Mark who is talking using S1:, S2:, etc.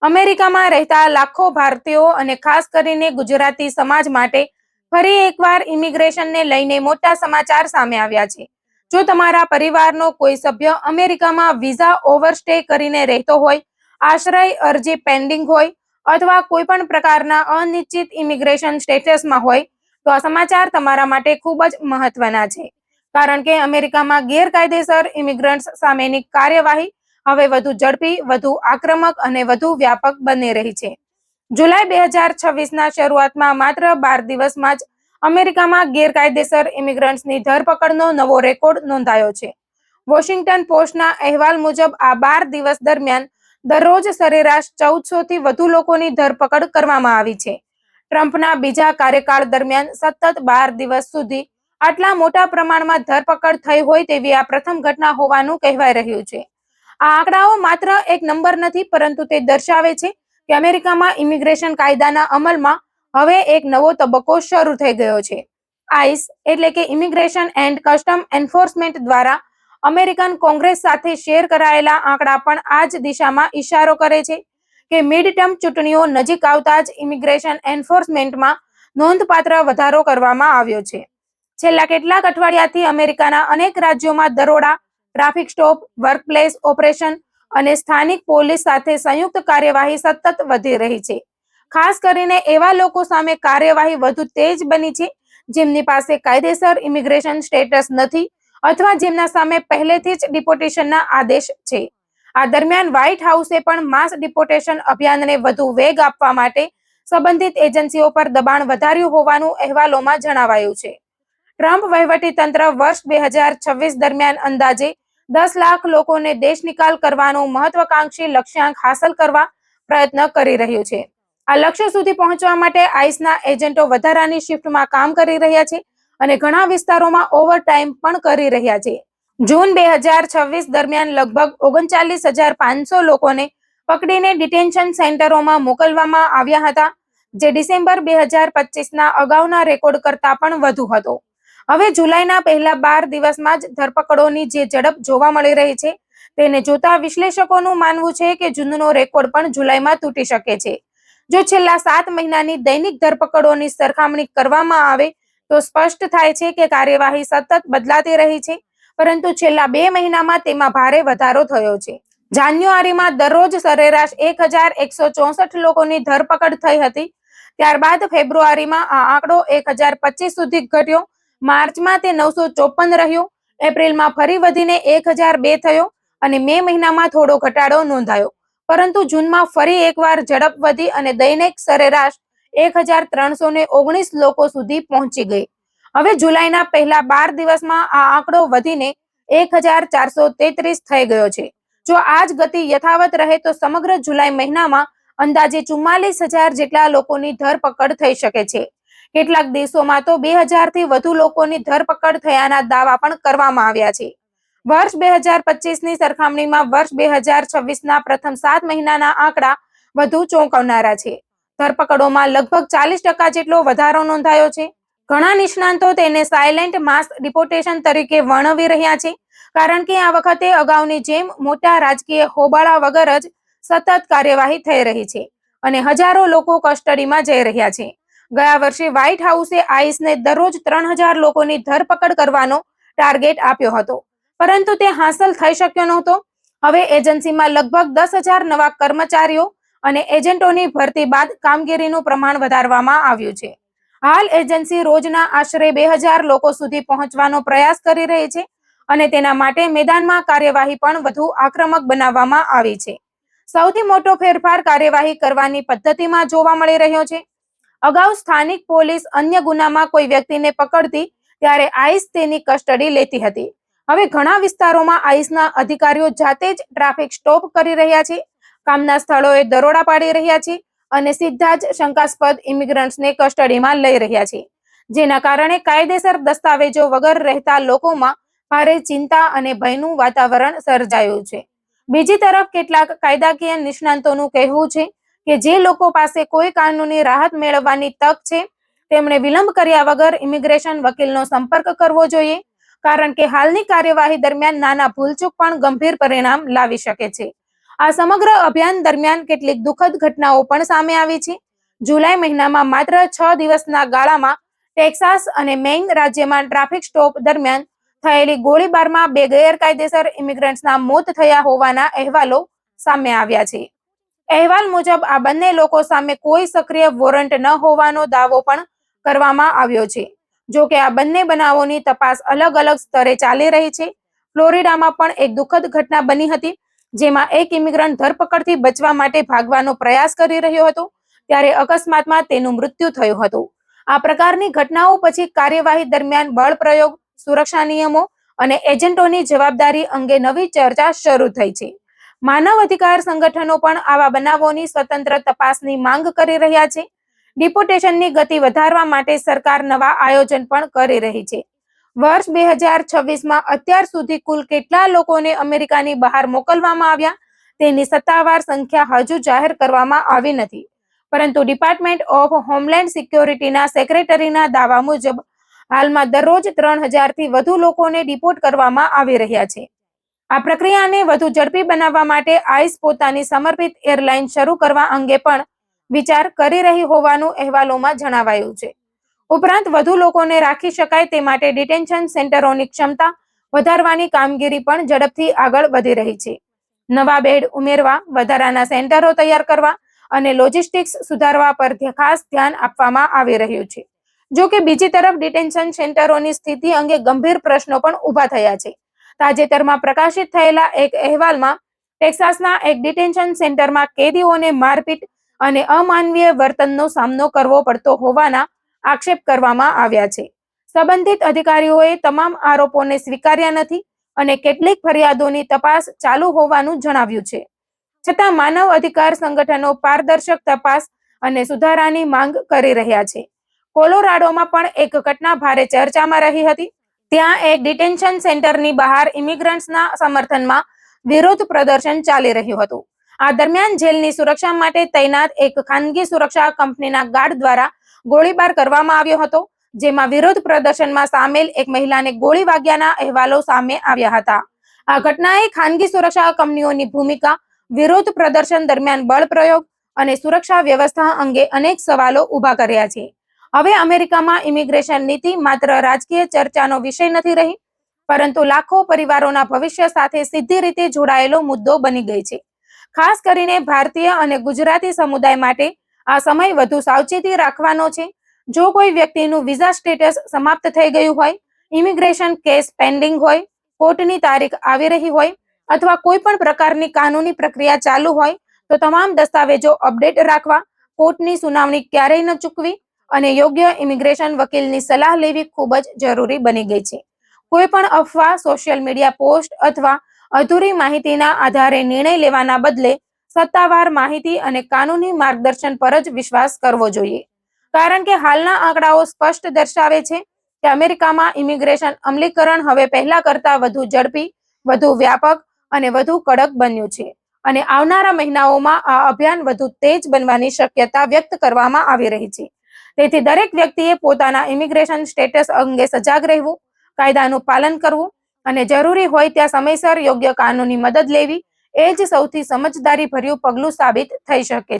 S1: અમેરિકામાં રહેતા લાખો ભારતીયો અને ખાસ કરીને ગુજરાતી સમાજ માટે ફરી એકવાર ઇમિગ્રેશનને લઈને મોટા સમાચાર સામે આવ્યા છે. જો તમારા પરિવારનો કોઈ સભ્ય અમેરિકામાં વિઝા ઓવરસ્ટે કરીને રહેતો હોય, આશ્રય અરજી પેન્ડિંગ હોય અથવા કોઈ પણ પ્રકારના અનિશ્ચિત ઇમિગ્રેશન સ્ટેટસમાં હોય, તો આ સમાચાર તમારા માટે ખૂબ જ મહત્વના છે. કારણ કે અમેરિકામાં ગેરકાયદેસર ઇમિગ્રન્ટ્સ સામેની કાર્યવાહી હવે વધુ ઝડપી, વધુ આક્રમક અને વધુ વ્યાપક બની રહી છે. જુલાઈ 2026ના શરૂઆતમાં માત્ર 12 દિવસમાં જ અમેરિકામાં ગેરકાયદેસર ઇમિગ્રન્ટ્સની ધરપકડનો નવો રેકોર્ડ નોંધાયો છે. વોશિંગ્ટન પોસ્ટના અહેવાલ મુજબ આ 12 દિવસ દરમિયાન દરરોજ સરેરાશ 1400થી વધુ લોકોની ધરપકડ કરવામાં આવી છે. ટ્રમ્પના બીજા કાર્યકાળ દરમિયાન સતત 12 દિવસ સુધી આટલા મોટા પ્રમાણમાં ધરપકડ થઈ હોય તેવી આ પ્રથમ ઘટના હોવાનું કહેવાય રહ્યું છે. આ આંકડાઓ માત્ર એક નંબર નથી, પરંતુ તે દર્શાવે છે કે અમેરિકામાં ઇમિગ્રેશન કાયદાના અમલમાં હવે એક નવો તબક્કો શરૂ થઈ ગયો છે. આઈસ એટલે કે ઇમિગ્રેશન એન્ડ કસ્ટમ એન્ફોર્સમેન્ટ દ્વારા અમેરિકન કોંગ્રેસ સાથે શેર કરાયેલા આંકડા પણ આ જ દિશામાં ઇશારો કરે છે કે મિડ ટર્મ ચૂંટણીઓ નજીક આવતા જ ઇમિગ્રેશન એન્ફોર્સમેન્ટમાં નોંધપાત્ર વધારો કરવામાં આવ્યો છે. છેલ્લા કેટલાક અઠવાડિયાથી અમેરિકાના અનેક રાજ્યોમાં દરોડા, ટ્રાફિક સ્ટોપ, વર્કપ્લેસ ઓપરેશન અને સ્થાનિક પોલીસ સાથે સંયુક્ત કાર્યવાહી સતત વધી રહી છે. ખાસ કરીને એવા લોકો સામે કાર્યવાહી વધુ તેજ બની છે જેમની પાસે કાયદેસર ઇમિગ્રેશન સ્ટેટસ નથી અથવા જેમના સામે પહેલેથી જ ડિપોર્ટેશનના આદેશ છે. આ દરમિયાન વ્હાઇટ હાઉસે પણ માસ ડિપોર્ટેશન અભિયાનને વધુ વેગ આપવા માટે સંબંધિત એજન્સીઓ પર દબાણ વધાર્યું હોવાનું અહેવાલોમાં જણાવાયું છે. ટ્રમ્પ વહીવટીતંત્ર વર્ષ 2026 દરમિયાન અંદાજે 10 લાખ લોકોને દેશ નિકાલ કરવાનું મહત્વાકાંક્ષી લક્ષ્યાંક હાંસલ કરવા પ્રયત્ન કરી રહ્યું છે. આ લક્ષ્ય સુધી પહોંચવા માટે આઈસના એજન્ટો વધારાની શિફ્ટમાં કામ કરી રહ્યા છે અને ઘણા વિસ્તારોમાં ઓવરટાઇમ પણ કરી રહ્યા છે. જૂન 2026 દરમિયાન લગભગ 39,500 લોકોને પકડીને ડિટેન્શન સેન્ટરોમાં મોકલવામાં આવ્યા હતા, જે ડિસેમ્બર 2025ના અગાઉના રેકોર્ડ કરતાં પણ વધુ હતો. હવે જુલાઈના પહેલા 12 દિવસમાં જ ધરપકડોની જે ઝડપ જોવા મળી રહી છે, તેને જોતા વિશ્લેષકોનું માનવું છે કે જૂનનો રેકોર્ડ પણ જુલાઈમાં તૂટી શકે છે. જો છેલ્લા 7 મહિનાની દૈનિક ધરપકડોની સરખામણી કરવામાં આવે તો સ્પષ્ટ થાય છે કે કાર્યવાહી સતત બદલાતી રહી છે, પરંતુ છેલ્લા 2 મહિનામાં તેમાં ભારે વધારો થયો છે. જાન્યુઆરીમાં દરરોજ સરેરાશ 1,164 લોકોની ધરપકડ થઈ હતી. ત્યારબાદ ફેબ્રુઆરીમાં આ આંકડો 1,025 સુધી ઘટ્યો. માર્ચમાં તે 954 રહ્યો, એપ્રિલમાં ફરી વધીને 1,002 થયો અને મે મહિનામાં થોડો ઘટાડો નોંધાયો. પરંતુ જૂનમાં ફરી એકવાર ઝડપ વધી અને દૈનિક સરેરાશ 1,319 લોકો સુધી પહોંચી ગઈ. હવે જુલાઈના પહેલા 12 દિવસમાં આ આંકડો વધીને 1,433 થઈ ગયો છે. જો આ જ ગતિ યથાવત રહે તો સમગ્ર જુલાઈ મહિનામાં અંદાજે 44,000 જેટલા લોકોની ધરપકડ થઈ શકે છે. કેટલાક દેશોમાં તો 2,000થી વધુ લોકોની ધરપકડ થયાના દાવા પણ કરવામાં આવ્યા છે. વર્ષ 2025ની સરખામણીમાં વર્ષ 2026ના પ્રથમ 7 મહિનાના આંકડા વધુ ચોંકાવનારા છે. ધરપકડોમાં લગભગ 40% જેટલો વધારો નોંધાયો છે. ઘણા નિષ્ણાતો તેને સાયલેન્ટ માસ ડિપોર્ટેશન તરીકે વર્ણવી રહ્યા છે, કારણ કે આ વખતે અગાઉની જેમ મોટા રાજકીય હોબાળા વગર જ સતત કાર્યવાહી થઈ રહી છે અને હજારો લોકો કસ્ટડીમાં જઈ રહ્યા છે. ગયા વર્ષે વ્હાઇટ હાઉસે આઈસને દરરોજ 3,000 લોકોની ધરપકડ કરવાનો ટાર્ગેટ આપ્યો હતો, પરંતુ તે હાંસલ થઈ શક્યો નહોતો. હવે એજન્સીમાં લગભગ 10,000 નવા કર્મચારીઓ અને એજન્ટોની ભરતી બાદ કામગીરીનું પ્રમાણ વધારવામાં આવ્યું છે. હાલ એજન્સી રોજના આશરે 2,000 લોકો સુધી પહોંચવાનો પ્રયાસ કરી રહી છે અને તેના માટે મેદાનમાં કાર્યવાહી પણ વધુ આક્રમક બનાવવામાં આવી છે. સૌથી મોટો ફેરફાર કાર્યવાહી કરવાની પદ્ધતિમાં જોવા મળી રહ્યો છે. અગાઉ સ્થાનિક પોલીસ અન્ય ગુનામાં કોઈ વ્યક્તિને પકડતી ત્યારે આઈસ તેની કસ્ટડી લેતી હતી. હવે ઘણા વિસ્તારોમાં આઈસના અધિકારીઓ જાતે જ ટ્રાફિક સ્ટોપ કરી રહ્યા છે, કામના સ્થળોએ દરોડા પાડી રહ્યા છે અને સીધા જ શંકાસ્પદ ઇમિગ્રન્ટ્સને કસ્ટડીમાં લઈ રહ્યા છે, જેના કારણે કાયદેસર દસ્તાવેજો વગર રહેતા લોકોમાં ભારે ચિંતા અને ભયનું વાતાવરણ સર્જાયું છે. બીજી તરફ કેટલાક કાયદાકીય નિષ્ણાતોનું કહેવું છે કે જે લોકો પાસે કોઈ કાનૂની રાહત મેળવવાની તક છે, તેમણે વિલંબ કર્યા વગર ઇમિગ્રેશન વકીલનો સંપર્ક કરવો જોઈએ, કારણ કે હાલની કાર્યવાહી દરમિયાન નાના ભૂલચૂક પણ ગંભીર પરિણામ લાવી શકે છે. આ સમગ્ર અભિયાન દરમિયાન કેટલીક દુઃખદ ઘટનાઓ પણ સામે આવી છે. જુલાઈ મહિનામાં માત્ર 6 દિવસના ગાળામાં ટેક્સાસ અને મેઇન રાજ્યમાં ટ્રાફિક સ્ટોપ દરમિયાન થયેલી ગોળીબારમાં 2 ગેરકાયદેસર ઇમિગ્રન્ટ્સના મોત થયા હોવાના અહેવાલો સામે આવ્યા છે. અહેવાલ મુજબ આ બંને લોકો સામે કોઈ સક્રિય વોરંટ ન હોવાનો દાવો પણ કરવામાં આવ્યો છે. જો કે આ બંને બનાવોની તપાસ અલગ અલગ સ્તરે ચાલી રહી છે. ફ્લોરિડામાં પણ એક દુઃખદ ઘટના બની હતી, જેમાં એક ઇમિગ્રન્ટ ધરપકડથી બચવા માટે ભાગવાનો પ્રયાસ કરી રહ્યો હતો ત્યારે અકસ્માતમાં તેનું મૃત્યુ થયું હતું. આ પ્રકારની ઘટનાઓ પછી કાર્યવાહી દરમિયાન બળ પ્રયોગ, સુરક્ષા નિયમો અને એજન્ટોની જવાબદારી અંગે નવી ચર્ચા શરૂ થઈ છે. માનવ અધિકાર સંગઠનો પણ આવા બનાવોની સ્વતંત્ર તપાસની માંગ કરી રહ્યા છે. ડિપોર્ટેશનની ગતિ વધારવા માટે સરકાર નવા આયોજન પણ કરી રહી છે. વર્ષ 2026માં અત્યાર સુધી કુલ કેટલા લોકોને અમેરિકાની બહાર મોકલવામાં આવ્યા તેની સત્તાવાર સંખ્યા હજુ જાહેર કરવામાં આવી નથી, પરંતુ ડિપાર્ટમેન્ટ ઓફ હોમલેન્ડ સિક્યોરિટીના સેક્રેટરીના દાવા મુજબ હાલમાં દરરોજ 3000થી વધુ લોકોને ડિપોર્ટ કરવામાં આવી રહ્યા છે. આ પ્રક્રિયાને વધુ ઝડપી બનાવવા માટે આઈસ પોતાની સમર્પિત એરલાઇન શરૂ કરવા અંગે પણ વિચાર કરી રહી હોવાનું અહેવાલોમાં જણાવાયું છે. ઉપરાંત વધુ લોકોને રાખી શકાય તે માટે ડિટેન્શન સેન્ટરોની ક્ષમતા વધારવાની કામગીરી પણ ઝડપથી આગળ વધી રહી છે. નવા બેડ ઉમેરવા, વધારાના સેન્ટરો તૈયાર કરવા અને લોજિસ્ટિક્સ સુધારવા પર ખાસ ધ્યાન આપવામાં આવી રહ્યું છે. જો કે બીજી તરફ ડિટેન્શન સેન્ટરોની સ્થિતિ અંગે ગંભીર પ્રશ્નો પણ ઊભા થયા છે. તાજેતરમાં પ્રકાશિત થયેલા એક અહેવાલમાં ટેક્સાસના એક ડિટેન્શન સેન્ટરમાં કેદીઓને મારપીટ અને અમાનવીય વર્તનનો સામનો કરવો પડતો હોવાના આક્ષેપ કરવામાં આવ્યા છે. સંબંધિત અધિકારીઓએ તમામ આરોપોને સ્વીકાર્યા નથી અને કેટલીક ફરિયાદોની તપાસ ચાલુ હોવાનું જણાવ્યું છે. છતાં માનવ અધિકાર સંગઠનો પારદર્શક તપાસ અને સુધારાની માંગ કરી રહ્યા છે. કોલોરાડોમાં પણ એક ઘટના ભારે ચર્ચામાં રહી હતી. ત્યાં એક ડિટેન્શન સેન્ટરની બહાર ઇમિગ્રન્ટ્સના સમર્થનમાં વિરોધ પ્રદર્શન ચાલી રહ્યું હતું. આ દરમિયાન જેલની સુરક્ષા માટે તૈનાત એક ખાનગી સુરક્ષા કંપનીના ગાર્ડ દ્વારા ગોળીબાર કરવામાં આવ્યો હતો, જેમાં વિરોધ પ્રદર્શનમાં સામેલ એક મહિલાને ગોળી વાગ્યાના અહેવાલો સામે આવ્યા હતા. આ ઘટનાએ ખાનગી સુરક્ષા કંપનીઓની ભૂમિકા, વિરોધ પ્રદર્શન દરમિયાન બળ પ્રયોગ અને સુરક્ષા વ્યવસ્થા અંગે અનેક સવાલો ઊભા કર્યા છે. હવે અમેરિકામાં ઇમિગ્રેશન નીતિ માત્ર રાજકીય ચર્ચાનો વિષય નથી રહી, પરંતુ લાખો પરિવારોના ભવિષ્ય સાથે સીધી રીતે જોડાયેલો મુદ્દો બની ગઈ છે. ખાસ કરીને ભારતીય અને ગુજરાતી સમુદાય માટે આ સમય વધુ સાવચેતી રાખવાનો છે. જો કોઈ વ્યક્તિનું વિઝા સ્ટેટસ સમાપ્ત થઈ ગયું હોય, ઇમિગ્રેશન કેસ પેન્ડિંગ હોય, કોર્ટની તારીખ આવી રહી હોય અથવા કોઈ પણ પ્રકારની કાનૂની પ્રક્રિયા ચાલુ હોય, તો તમામ દસ્તાવેજો અપડેટ રાખવા, કોર્ટની સુનાવણી ક્યારેય ન ચૂકવી અને યોગ્ય ઇમિગ્રેશન વકીલની સલાહ લેવી ખૂબ જ જરૂરી બની ગઈ છે. કોઈ પણ અફવા, સોશિયલ મીડિયા પોસ્ટ અથવા અધૂરી માહિતીના આધારે નિર્ણય લેવાના બદલે સત્તાવાર માહિતી અને કાનૂની માર્ગદર્શન પર જ વિશ્વાસ કરવો જોઈએ. કારણ કે હાલના આંકડાઓ સ્પષ્ટ દર્શાવે છે કે અમેરિકામાં ઇમિગ્રેશન અમલીકરણ હવે પહેલા કરતાં વધુ ઝડપી, વધુ વ્યાપક અને વધુ કડક બન્યું છે અને આવનારા મહિનાઓમાં આ અભિયાન વધુ તેજ બનવાની શક્યતા વ્યક્ત કરવામાં આવી રહી છે. તેથી દરેક વ્યક્તિએ પોતાના ઇમિગ્રેશન સ્ટેટસ અંગે સજાગ રહેવું, કાયદાનું પાલન કરવું અને જરૂરી હોય ત્યાં સમયસર યોગ્ય કાનૂની મદદ લેવી એ જ સૌથી સમજદારીભર્યું પગલું સાબિત થઈ શકે.